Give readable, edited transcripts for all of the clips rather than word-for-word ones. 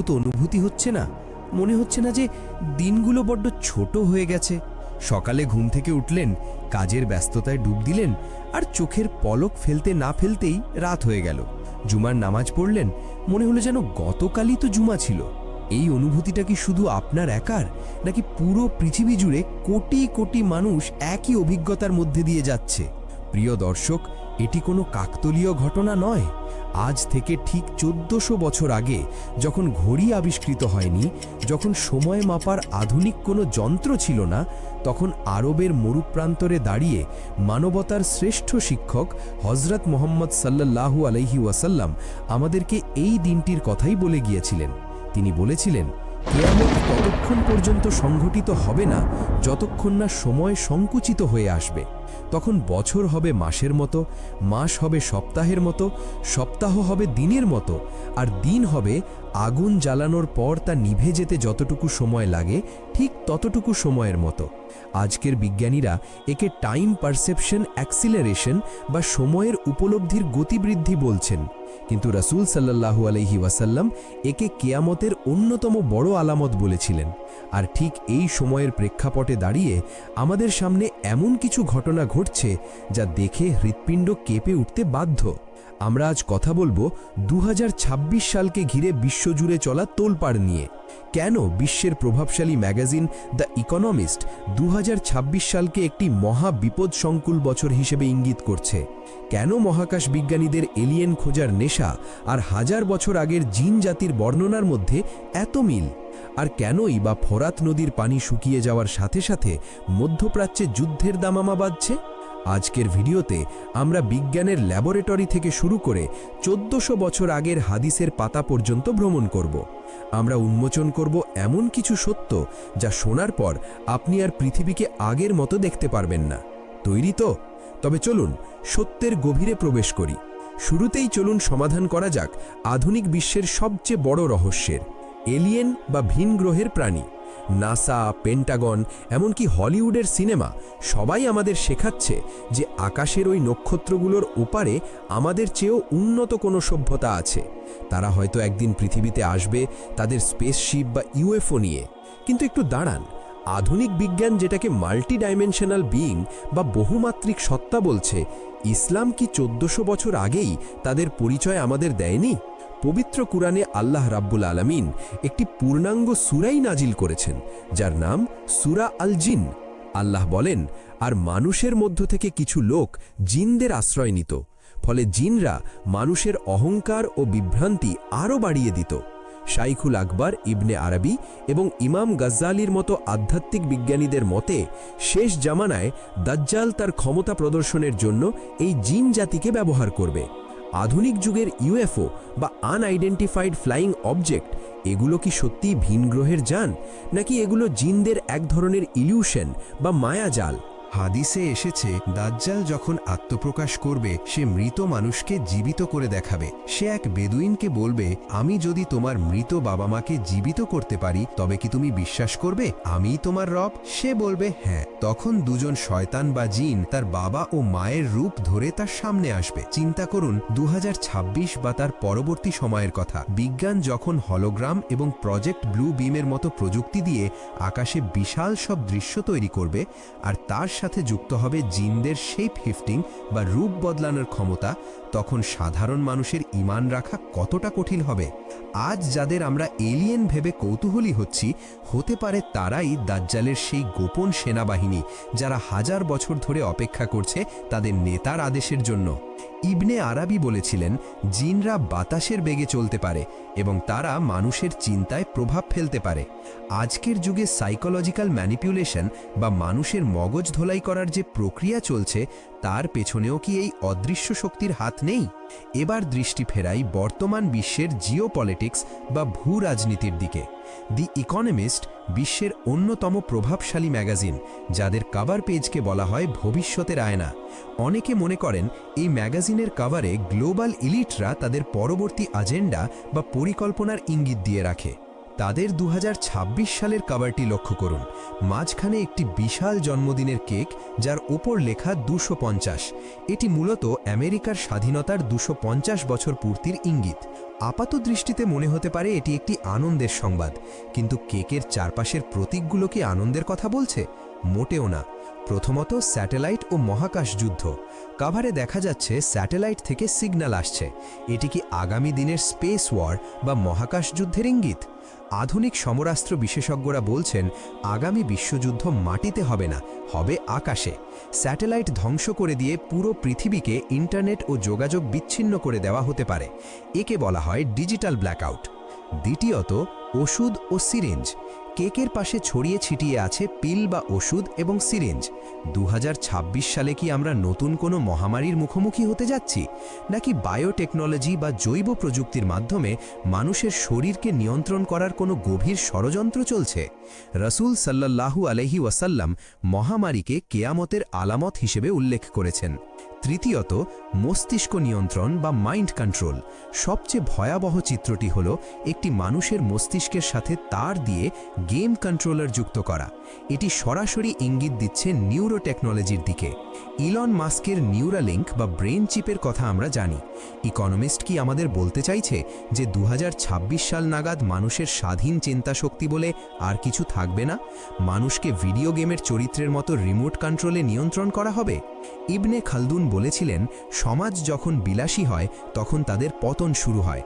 তো অনুভূতি হচ্ছে না? মনে হচ্ছে না যে দিনগুলো বড্ড ছোট হয়ে গেছে? সকালে ঘুম থেকে উঠলেন, কাজের ব্যস্ততায় ডুব দিলেন, আর চোখের পলক ফেলতে না ফেলতেই রাত হয়ে গেল। জুমার নামাজ পড়লেন, মনে হলো যেন গতকালই তো জুমা ছিল। এই অনুভূতিটা কি শুধু আপনার একার, নাকি পুরো পৃথিবী জুড়ে কোটি কোটি মানুষ একই অভিজ্ঞতার মধ্যে দিয়ে যাচ্ছে? প্রিয় দর্শক, এটি কোনো কাকতালীয় ঘটনা নয়। আজ থেকে ঠিক 1400 বছর আগে, যখন ঘড়ি আবিষ্কৃত হয়নি, যখন সময় মাপার আধুনিক কোনো যন্ত্র ছিল না, তখন আরবের মরুপ্রান্তরে দাঁড়িয়ে মানবতার শ্রেষ্ঠ শিক্ষক হযরত মুহাম্মদ সাল্লাল্লাহু আলাইহি ওয়াসাল্লাম আমাদেরকে এই দিনটির কথাই বলে গিয়েছিলেন। তিনি বলেছিলেন, কিয়ামত ততক্ষণ পর্যন্ত সংঘটিত হবে না যতক্ষণ না সময় সংকুচিত হয়ে আসবে। তখন বছর হবে মাসের মতো, মাস হবে সপ্তাহের মতো, সপ্তাহ হবে দিনের মতো, আর দিন হবে আগুন জ্বালানোর পর তা নিভে যেতে যতটুকু সময় লাগে ঠিক ততটুকু সময়ের মতো। আজকের বিজ্ঞানীরা একে টাইম পারসেপশন অ্যাক্সিলারেশন বা সময়ের উপলব্ধির গতিবৃদ্ধি বলছেন, কিন্তু রাসূল সাল্লাল্লাহু আলাইহি ওয়াসাল্লাম একে কিয়ামতের অন্যতম বড় আলামত বলেছিলেন। আর ঠিক এই সময়ের প্রেক্ষাপটে দাঁড়িয়ে আমাদের সামনে এমন কিছু ঘটনা ঘটছে যা দেখে হৃৎপিণ্ড কেঁপে উঠতে বাধ্য। আমরা আজ কথা বলবো 2026 সালকে ঘিরে বিশ্বজুড়ে চলা তোলপাড় নিয়ে। কেন বিশ্বের প্রভাবশালী ম্যাগাজিন দ্য ইকোনমিস্ট 2026 সালকে একটি মহা বিপদসংকুল বছর হিসেবে ইঙ্গিত করছে? কেন মহাকাশ বিজ্ঞানীদের এলিয়েন খোঁজার নেশা আর হাজার বছর আগের জিন জাতির বর্ণনার মধ্যে এত মিল? আর কেনই বা ফোরাত নদীর পানি শুকিয়ে যাওয়ার সাথে সাথে মধ্যপ্রাচ্যে যুদ্ধের দামামা বাজছে? আজকের ভিডিওতে আমরা বিজ্ঞানের ল্যাবরেটরি থেকে শুরু করে 1400 বছর আগের হাদিসের পাতা পর্যন্ত ভ্রমণ করব। আমরা উন্মোচন করব এমন কিছু সত্য যা শোনার পর আপনি আর পৃথিবীকে আগের মতো দেখতে পারবেন না। তৈরি তো? তবে চলুন সত্যের গভীরে প্রবেশ করি। শুরুতেই চলুন সমাধান করা যাক আধুনিক বিশ্বের সবচেয়ে বড় রহস্যের, এলিয়েন বা ভিন গ্রহের প্রাণী। নাসা, পেন্টাগন, এমনকি হলিউডের সিনেমা সবাই আমাদের শেখাচ্ছে যে আকাশের ওই নক্ষত্রগুলোর ওপারে আমাদের চেয়েও উন্নত কোনো সভ্যতা আছে। তারা হয়তো একদিন পৃথিবীতে আসবে তাদের স্পেসশিপ বা ইউএফও নিয়ে। কিন্তু একটু দাঁড়ান, আধুনিক বিজ্ঞান যেটাকে মাল্টি ডাইমেনশনাল বিইং বা বহুমাত্রিক সত্তা বলছে, ইসলাম কি 1400 বছর আগেই তাদের পরিচয় আমাদের দেয়নি? পবিত্র কুরআনে আল্লাহ রাব্বুল আলামিন একটি পূর্ণাঙ্গ সূরাই নাজিল করেছেন, যার নাম সূরা আল জিন। আল্লাহ বলেন, আর মানুষের মধ্য থেকে কিছু লোক জিনদের আশ্রয় নিত, ফলে জিনরা মানুষের অহংকার ও বিভ্রান্তি আরও বাড়িয়ে দিত। শাইখুল আকবর ইবনে আরবি এবং ইমাম গাজ্জালির মতো আধ্যাত্মিক বিজ্ঞানীদের মতে, শেষ জামানায় দাজ্জাল তার ক্ষমতা প্রদর্শনের জন্য এই জিন জাতিকে ব্যবহার করবে। আধুনিক যুগের ইউএফও বা আনআইডেন্টিফাইড ফ্লাইং অবজেক্ট, এগুলো কি সত্যিই ভিন গ্রহের যান, নাকি এগুলো জিনদের এক ধরনের ইলিউশন বা মায়াজাল? হাদিসে এসেছে, দাজ্জাল যখন আত্মপ্রকাশ করবে সে মৃত মানুষকে জীবিত করে দেখাবে। সে এক বেদুইনকে বলবে, আমি যদি তোমার মৃত বাবা মাকে জীবিত করতে পারি তবে কি তুমি বিশ্বাস করবে আমিই তোমার রব? সে বলবে হ্যাঁ। তখন দুজন শয়তান বা জিন তার বাবা ও মায়ের রূপ ধরে তার সামনে আসবে। চিন্তা করুন 2026 বা তার পরবর্তী সময়ের কথা। বিজ্ঞান যখন হলোগ্রাম এবং প্রজেক্ট ব্লু বিমের মতো প্রযুক্তি দিয়ে আকাশে বিশাল সব দৃশ্য তৈরি করবে, আর তার সাথে যুক্ত হবে জিনদের শেপ হিফটিং বা রূপ বদলানোর ক্ষমতা, তখন সাধারণ মানুষের ঈমান রাখা কতটা কঠিন হবে। আজ যাদের আমরা এলিয়েন ভেবে কৌতূহলী হচ্ছি, হতে পারে তারাই দাজ্জালের সেই গোপন সেনাবাহিনী যারা হাজার বছর ধরে অপেক্ষা করছে তাদের নেতার আদেশের জন্য। ইবনে আরবি বলেছিলেন, জিনরা বাতাসের বেগে চলতে পারে এবং তারা মানুষের চিন্তায় প্রভাব ফেলতে পারে। আজকের যুগে সাইকোলজিক্যাল ম্যানিপুলেশন বা মানুষের মগজ ধোলাই করার যে প্রক্রিয়া চলছে, তার পেছনেও কি এই অদৃশ্য শক্তির হাত নেই? এবার দৃষ্টি ফেরাই বর্তমান বিশ্বের জিওপলিটিক্স বা ভূ রাজনীতির দিকে। দি ইকোনমিস্ট বিশ্বের অন্যতম প্রভাবশালী ম্যাগাজিন, যাদের কভার পেজকে বলা হয় ভবিষ্যতের আয়না। অনেকে মনে করেন এই ম্যাগাজিনের কভারে গ্লোবাল ইলিটরা তাদের পরবর্তী এজেন্ডা বা পরিকল্পনার ইঙ্গিত দিয়ে রাখে। তাদের 2026 সালের কভারটি লক্ষ্য করুন। মাঝখানে একটি বিশাল জন্মদিনের কেক, যার ওপর লেখা 250। এটি মূলত আমেরিকার স্বাধীনতার 250 বছর পূর্তির ইঙ্গিত। আপাত দৃষ্টিতে মনে হতে পারে এটি একটি আনন্দের সংবাদ, কিন্তু কেকের চারপাশের প্রতীকগুলো কি আনন্দের কথা বলছে? মোটেও না। প্রথমত, স্যাটেলাইট ও মহাকাশ যুদ্ধ। কভারে দেখা যাচ্ছে স্যাটেলাইট থেকে সিগন্যাল আসছে। এটি কি আগামী দিনের স্পেস ওয়ার বা মহাকাশ যুদ্ধের ইঙ্গিত? আধুনিক সমরাস্ত্র বিশেষজ্ঞরা বলছেন আগামী বিশ্বযুদ্ধ মাটিতে হবে না, হবে আকাশে। স্যাটেলাইট ধ্বংস করে দিয়ে পুরো পৃথিবীকে ইন্টারনেট ও যোগাযোগ বিচ্ছিন্ন করে দেওয়া হতে পারে। একে বলা হয় ডিজিটাল ব্ল্যাকআউট। দ্বিতীয়ত, ওষুধ ও সিরিঞ্জ। কেকের পাশে ছড়িয়ে ছিটিয়ে আছে পিল বা ওষুধ এবং সিরিঞ্জ। 2026 সালে কি আমরা নতুন কোনো মহামারীর মুখোমুখি হতে যাচ্ছি, নাকি বায়োটেকনোলজি বা জৈব প্রযুক্তির মাধ্যমে মানুষের শরীরকে নিয়ন্ত্রণ করার কোনো গভীর ষড়যন্ত্র চলছে? রাসূল সাল্লাল্লাহু আলাইহি ওয়াসাল্লাম মহামারীকে কেয়ামতের আলামত হিসেবে উল্লেখ করেছেন। তৃতীয়ত, মস্তিষ্ক নিয়ন্ত্রণ বা মাইন্ড কন্ট্রোল। সবচেয়ে ভয়াবহ চিত্রটি হল একটি মানুষের মস্তিষ্কের সাথে তার দিয়ে গেম কন্ট্রোলার যুক্ত করা। এটি সরাসরি ইঙ্গিত দিচ্ছে নিউরো টেকনোলজির দিকে। ইলন মাস্কের নিউরালিঙ্ক বা ব্রেন চিপের কথা আমরা জানি। ইকোনমিস্ট কি আমাদের বলতে চাইছে যে 2026 সাল নাগাদ মানুষের স্বাধীন চিন্তাশক্তি বলে আর কিছু থাকবে না? মানুষকে ভিডিও গেমের চরিত্রের মতো রিমোট কন্ট্রোলে নিয়ন্ত্রণ করা হবে? ইবনে খালদুন বলেছিলেন, সমাজ যখন বিলাসী হয় তখন তাদের পতন শুরু হয়।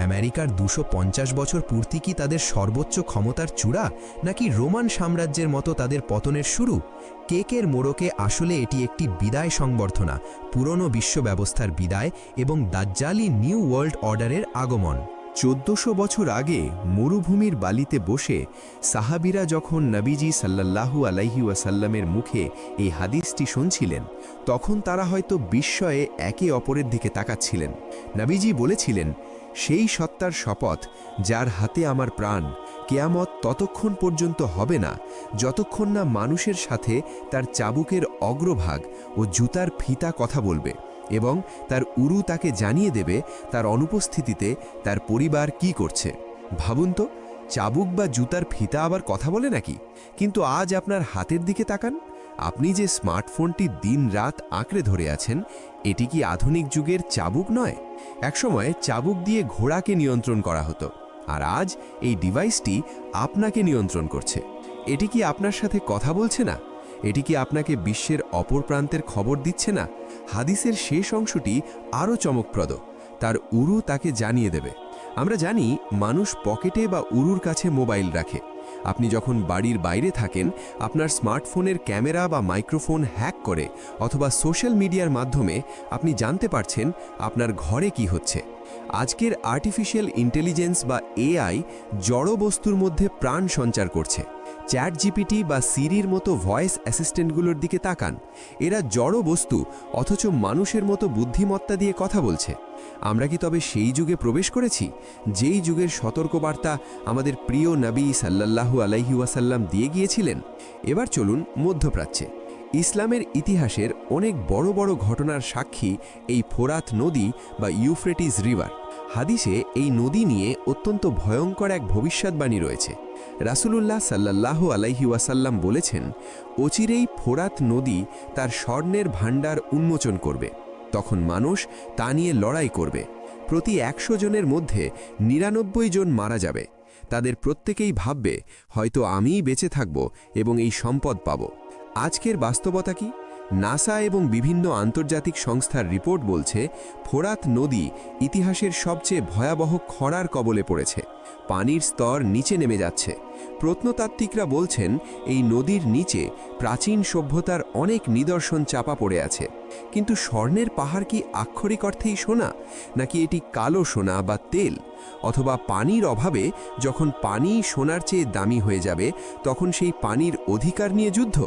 আমেরিকার 250 বছর পূর্তি কি তাদের সর্বোচ্চ ক্ষমতার চূড়া, নাকি রোমান সাম্রাজ্যের মতো তাদের পতনের শুরু? কেকের মোড়কে আসলে এটি একটি বিদায় সংবর্ধনা, পুরনো বিশ্ব ব্যবস্থার বিদায় এবং দাজ্জালি নিউ ওয়ার্ল্ড অর্ডারের আগমন। 1400 বছর আগে মরুভূমির বালিতে বসে সাহাবীরা যখন নবীজি সাল্লাল্লাহু আলাইহি ওয়াসাল্লামের মুখে এই হাদিসটি শুনছিলেন, তখন তারা হয়তো বিস্ময়ে একে অপরের দিকে তাকাচ্ছিলেন। নবীজি বলেছিলেন, সেই সত্তার শপথ যার হাতে আমার প্রাণ, কেয়ামত ততক্ষণ পর্যন্ত হবে না যতক্ষণ না মানুষের সাথে তার চাবুকের অগ্রভাগ ও জুতার ফিতা কথা বলবে এবং তার উরু তাকে জানিয়ে দেবে তার অনুপস্থিতিতে তার পরিবার কি করছে। ভাবুন তো, চাবুক বা জুতার ফিতা আবার কথা বলে নাকি? কিন্তু আজ আপনার হাতের দিকে তাকান। আপনি যে স্মার্টফোনটি দিন-রাত আঁকড়ে ধরে আছেন, এটি কি আধুনিক যুগের চাবুক নয়? একসময় চাবুক দিয়ে ঘোড়াকে নিয়ন্ত্রণ করা হতো, আর আজ এই ডিভাইসটি আপনাকে নিয়ন্ত্রণ করছে। এটি কি আপনার সাথে কথা বলছে না? এটি কি আপনাকে বিশ্বের অপর প্রান্তের খবর দিচ্ছে না? হাদিসের শেষ অংশটি আরও চমকপ্রদ। তার উরু তাকে জানিয়ে দেবে। আমরা জানি মানুষ পকেটে বা উরুর কাছে মোবাইল রাখে। আপনি যখন বাড়ির বাইরে থাকেন, আপনার স্মার্টফোনের ক্যামেরা বা মাইক্রোফোন হ্যাক করে অথবা সোশ্যাল মিডিয়ার মাধ্যমে আপনি জানতে পারছেন আপনার ঘরে কি হচ্ছে। আজকের আর্টিফিশিয়াল ইন্টেলিজেন্স বা এআই জড় বস্তুর মধ্যে প্রাণ সঞ্চার করছে। চ্যাট জিপিটি বা সিরির মতো ভয়েস অ্যাসিস্ট্যান্টগুলোর দিকে তাকান। এরা জড় বস্তু, অথচ মানুষের মতো বুদ্ধিমত্তা দিয়ে কথা বলছে। আমরা কি তবে সেই যুগে প্রবেশ করেছি, যেই যুগের সতর্কবার্তা আমাদের প্রিয় নবী সাল্লাল্লাহু আলাইহি ওয়াসাল্লাম দিয়ে গিয়েছিলেন? এবার চলুন মধ্যপ্রাচ্যে। ইসলামের ইতিহাসের অনেক বড় বড় ঘটনার সাক্ষী এই ফোরাত নদী বা ইউফ্রেটিস রিভার। হাদিসে এই নদী নিয়ে অত্যন্ত ভয়ঙ্কর এক ভবিষ্যৎবাণী রয়েছে। রাসূলুল্লাহ সাল্লাল্লাহু আলাইহি ওয়াসাল্লাম বলেছেন, অচিরেই ফোরাত নদী তার স্বর্ণের ভাণ্ডার উন্মোচন করবে। তখন মানুষ তা নিয়ে লড়াই করবে। প্রতি 100 জনের মধ্যে 99 জন মারা যাবে। তাদের প্রত্যেকেই ভাববে, হয়তো আমিই বেঁচে থাকব এবং এই সম্পদ পাব। আজকের বাস্তবতা কি? নাসা এবং বিভিন্ন আন্তর্জাতিক সংস্থার রিপোর্ট বলছে, ফোরাত নদী ইতিহাসের সবচেয়ে ভয়াবহ খরার কবলে পড়েছে। পানির স্তর নিচে নেমে যাচ্ছে। প্রত্নতাত্ত্বিকরা বলছেন, এই নদীর নিচে প্রাচীন সভ্যতার অনেক নিদর্শন চাপা পড়ে আছে। কিন্তু স্বর্ণের পাহাড় কি আক্ষরিক অর্থেই সোনা, নাকি এটি কালো সোনা বা তেল? অথবা পানির অভাবে যখন পানি সোনার চেয়ে দামি হয়ে যাবে, তখন সেই পানির অধিকার নিয়ে যুদ্ধ?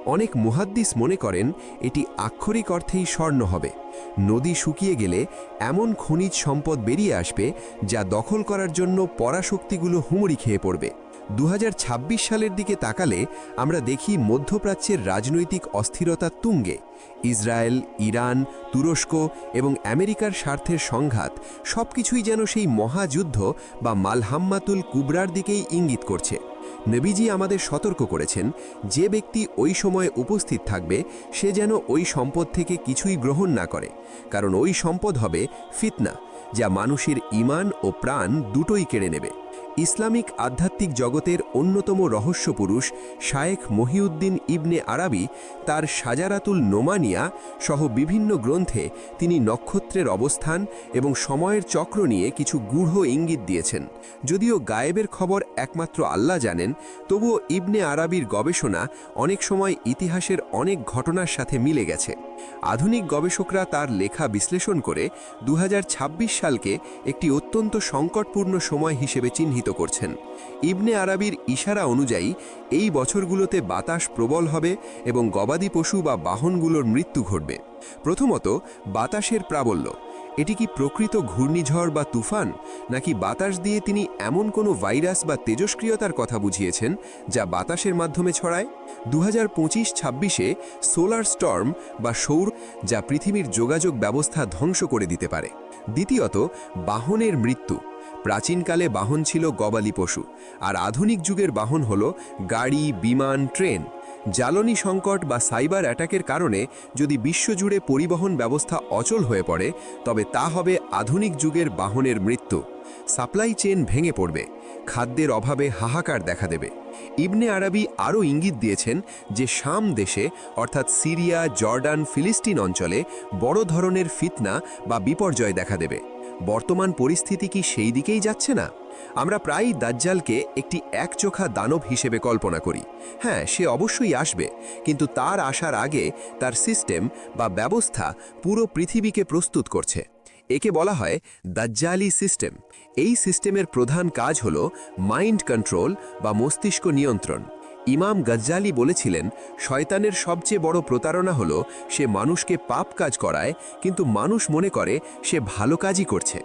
অনেক মুহাদ্দিস মনে করেন এটি আক্ষরিক অর্থেই স্বর্ণ হবে। নদী শুকিয়ে গেলে এমন খনিজ সম্পদ বেরিয়ে আসবে যা দখল করার জন্য পরাশক্তিগুলো হুমড়ি খেয়ে পড়বে। 2026 সালের দিকে তাকালে আমরা দেখি মধ্যপ্রাচ্যের রাজনৈতিক অস্থিরতা তুঙ্গে। ইসরায়েল, ইরান, তুরস্ক এবং আমেরিকার স্বার্থের সংঘাত সবকিছুই যেন সেই মহাযুদ্ধ বা মালহাম্মাতুল কুবরার দিকেই ইঙ্গিত করছে। নবীজি আমাদের সতর্ক করেছেন, যে ব্যক্তি ওই সময়ে উপস্থিত থাকবে সে যেন ওই সম্পদ থেকে কিছুই গ্রহণ না করে, কারণ ওই সম্পদ হবে ফিতনা, যা মানুষের ঈমান ও প্রাণ দুটোই কেড়ে নেবে। ইসলামিক আধ্যাত্মিক জগতের অন্যতম রহস্য পুরুষ শায়েখ মহিউদ্দিন ইবনে আরাবি তার সাজারাতুল নোমানিয়া সহ বিভিন্ন গ্রন্থে তিনি নক্ষত্রের অবস্থান এবং সময়ের চক্র নিয়ে কিছু গূঢ় ইঙ্গিত দিয়েছেন। যদিও গায়েবের খবর একমাত্র আল্লাহ জানেন, তবুও ইবনে আরাবির গবেষণা অনেক সময় ইতিহাসের অনেক ঘটনার সাথে মিলে গেছে। আধুনিক গবেষকরা তার লেখা বিশ্লেষণ করে 2026 সালকে একটি অত্যন্ত সংকটপূর্ণ সময় হিসেবে চিহ্নিত করছেন। ইবনে আরাবির ইশারা অনুযায়ী এই বছরগুলোতে বাতাস প্রবল হবে এবং গবাদি পশু বা বাহনগুলোর মৃত্যু ঘটবে। প্রথমত, বাতাসের প্রাবল্য। এটি কি প্রকৃত ঘূর্ণিঝড় বা তুফান, নাকি বাতাস দিয়ে তিনি এমন কোনো ভাইরাস বা তেজস্ক্রিয়তার কথা বুঝিয়েছেন যা বাতাসের মাধ্যমে ছড়ায়? 2025-26-এ সোলার স্টর্ম বা সৌর, যা পৃথিবীর যোগাযোগ ব্যবস্থা ধ্বংস করে দিতে পারে। দ্বিতীয়ত, বাহনের মৃত্যু। প্রাচীনকালে বাহন ছিল গবাদি পশু, আর আধুনিক যুগের বাহন হল গাড়ি, বিমান, ট্রেন। জ্বালানি সংকট বা সাইবার অ্যাটাকের কারণে যদি বিশ্বজুড়ে পরিবহন ব্যবস্থা অচল হয়ে পড়ে, তবে তা হবে আধুনিক যুগের বাহনের মৃত্যু। সাপ্লাই চেন ভেঙে পড়বে, খাদ্যের অভাবে হাহাকার দেখা দেবে। ইবনে আরাবি আরও ইঙ্গিত দিয়েছেন যে শাম দেশে অর্থাৎ সিরিয়া, জর্ডান, ফিলিস্তিন অঞ্চলে বড় ধরনের ফিতনা বা বিপর্যয় দেখা দেবে। বর্তমান পরিস্থিতি কি সেই দিকেই যাচ্ছে না? আমরা প্রায়ই দাজ্জালকে একটি একচোখা দানব হিসেবে কল্পনা করি। হ্যাঁ, সে অবশ্যই আসবে, কিন্তু তার আসার আগে তার সিস্টেম বা ব্যবস্থা পুরো পৃথিবীকে প্রস্তুত করছে। একে বলা হয় দাজ্জালি সিস্টেম। এই সিস্টেমের প্রধান কাজ হল মাইন্ড কন্ট্রোল বা মস্তিষ্ক নিয়ন্ত্রণ। ইমাম গজ্জালি বলেছিলেন, শয়তানের সবচেয়ে বড় প্রতারণা হল সে মানুষকে পাপ কাজ করায়, কিন্তু মানুষ মনে করে সে ভালো কাজই করছে।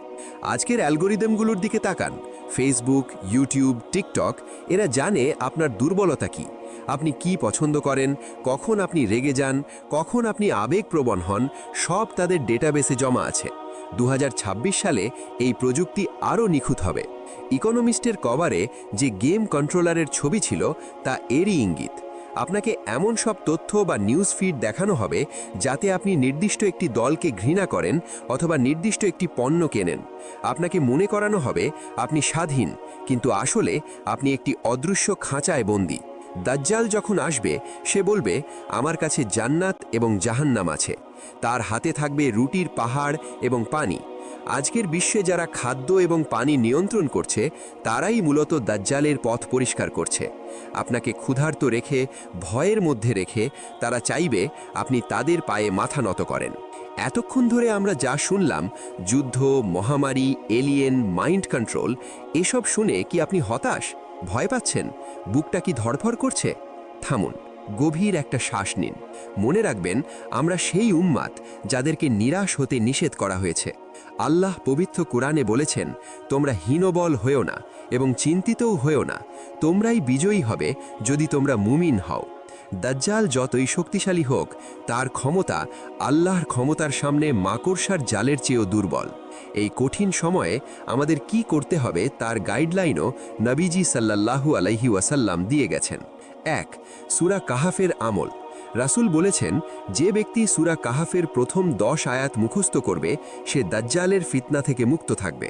আজকের অ্যালগোরিদমগুলোর দিকে তাকান। ফেসবুক, ইউটিউব, টিকটক, এরা জানে আপনার দুর্বলতা কি, আপনি কি পছন্দ করেন, কখন আপনি রেগে যান, কখন আপনি আবেগপ্রবণ হন, সব তাদের ডেটাবেসে জমা আছে। 2026 সালে এই প্রযুক্তি আরও নিখুঁত হবে। ইকোনমিস্টের কভারে যে গেম কন্ট্রোলারের ছবি ছিল তা এরই ইঙ্গিত। আপনাকে এমন সব তথ্য বা নিউজ ফিড দেখানো হবে যাতে আপনি নির্দিষ্ট একটি দলকে ঘৃণা করেন অথবা নির্দিষ্ট একটি পণ্য কেনেন। আপনাকে মনে করানো হবে আপনি স্বাধীন, কিন্তু আসলে আপনি একটি অদৃশ্য খাঁচায় বন্দী। দাজ্জাল যখন আসবে সে বলবে, আমার কাছে জান্নাত এবং জাহান্নাম আছে। তার হাতে থাকবে রুটির পাহাড় এবং পানি। আজকের বিশ্বে যারা খাদ্য এবং পানি নিয়ন্ত্রণ করছে তারাই মূলত দাজ্জালের পথ পরিষ্কার করছে। আপনাকে ক্ষুধার্ত রেখে, ভয়ের মধ্যে রেখে তারা চাইবে আপনি তাদের পায়ে মাথা নত করেন। এতক্ষণ ধরে আমরা যা শুনলাম, যুদ্ধ, মহামারী, এলিয়েন, মাইন্ড কন্ট্রোল, এসব শুনে কি আপনি হতাশ, ভয় পাচ্ছেন, বুকটা কি ধড়ফড় করছে? থামুন, গভীর একটা শ্বাস নিন। মনে রাখবেন, আমরা সেই উম্মাত যাদেরকে নিরাশ হতে নিষেধ করা হয়েছে। আল্লাহ পবিত্র কুরআনে বলেছেন, তোমরা হীনবল হয়েও না এবং চিন্তিতও হয়েও না, তোমরাই বিজয়ী হবে যদি তোমরা মুমিন হও। দাজ্জাল যতই শক্তিশালী হোক, তার ক্ষমতা আল্লাহর ক্ষমতার সামনে মাকড়সার জালের চেয়েও দুর্বল। এই কঠিন সময়ে আমাদের কি করতে হবে তার গাইডলাইনও নবীজি সাল্লাল্লাহু আলাইহি ওয়াসাল্লাম দিয়ে গেছেন। 1. সূরা কাহাফের আমল। রাসূল বলেছেন, যে ব্যক্তি সূরা কাহাফের প্রথম 10 আয়াত মুখস্থ করবে সে দাজ্জালের ফিতনা থেকে মুক্ত থাকবে।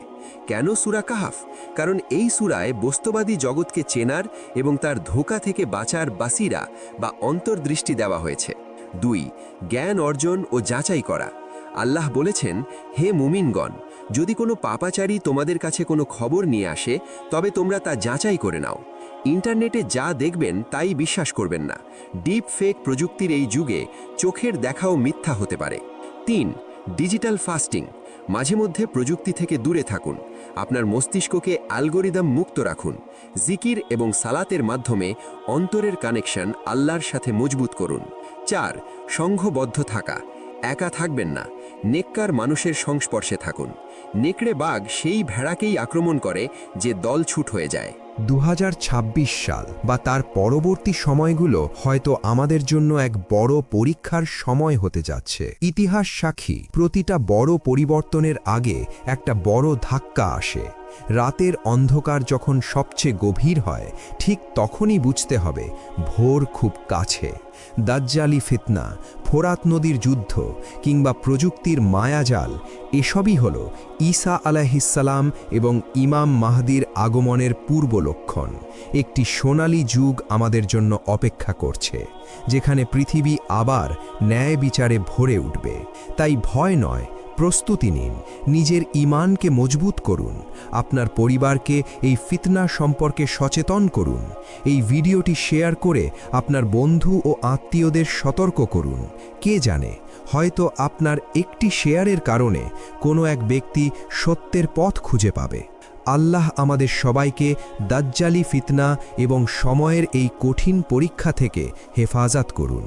কেন সূরা কাহাফ? কারণ এই সূরায় বস্তুবাদী জগৎকে চেনার এবং তার ধোঁকা থেকে বাঁচার বাসিরা বা অন্তর্দৃষ্টি দেওয়া হয়েছে। 2. জ্ঞান অর্জন ও যাচাই করা। আল্লাহ বলেছেন, হে মুমিনগণ, যদি কোনো পাপাচারী তোমাদের কাছে কোনো খবর নিয়ে আসে তবে তোমরা তা যাচাই করে নাও। ইন্টারনেটে যা দেখবেন তাই বিশ্বাস করবেন না। ডিপ ফেক প্রযুক্তির এই যুগে চোখের দেখাও মিথ্যা হতে পারে। 3. Digital fasting. মাঝে মধ্যে প্রযুক্তি থেকে দূরে থাকুন। আপনার মস্তিষ্ককে অ্যালগোরিদম মুক্ত রাখুন। জিকির এবং সালাতের মাধ্যমে অন্তরের কানেকশন আল্লাহর সাথে মজবুত করুন। 4. সংঘবদ্ধ থাকা। একা থাকবেন না, নেককার মানুষের সংস্পর্শে থাকুন। নেকড়ে বাঘ সেই ভেড়াকেই আক্রমণ করে যে দল ছুট হয়ে যায়। 2026 সাল বা তার পরবর্তী সময়গুলো হয়তো আমাদের জন্য এক বড় পরীক্ষার সময় হতে যাচ্ছে। ইতিহাস সাক্ষী, প্রতিটা বড় পরিবর্তনের আগে একটা বড় ধাক্কা আসে। রাতের অন্ধকার যখন সবচেয়ে গভীর হয়, ঠিক তখনই বুঝতে হবে ভোর খুব কাছে। দাজ্জালি ফিতনা, ফোরাত নদীর যুদ্ধ কিংবা প্রযুক্তির মায়াজাল, এসবই হল ঈসা আলাইহিসসালাম এবং ইমাম মাহদির আগমনের পূর্ব লক্ষণ। একটি সোনালী যুগ আমাদের জন্য অপেক্ষা করছে, যেখানে পৃথিবী আবার ন্যায় বিচারে ভরে উঠবে। তাই ভয় নয়, প্রস্তুতি নিন, নিজের ঈমানকে মজবুত করুন, আপনার পরিবারকে এই ফিতনা সম্পর্কে সচেতন করুন। এই ভিডিওটি শেয়ার করে আপনার বন্ধু ও আত্মীয়দের সতর্ক করুন। কে জানে, হয়তো আপনার একটি শেয়ারের কারণে কোনো এক ব্যক্তি সত্যের পথ খুঁজে পাবে। আল্লাহ আমাদের সবাইকে দাজ্জালি ফিতনা এবং সময়ের এই কঠিন পরীক্ষা থেকে হেফাজত করুন।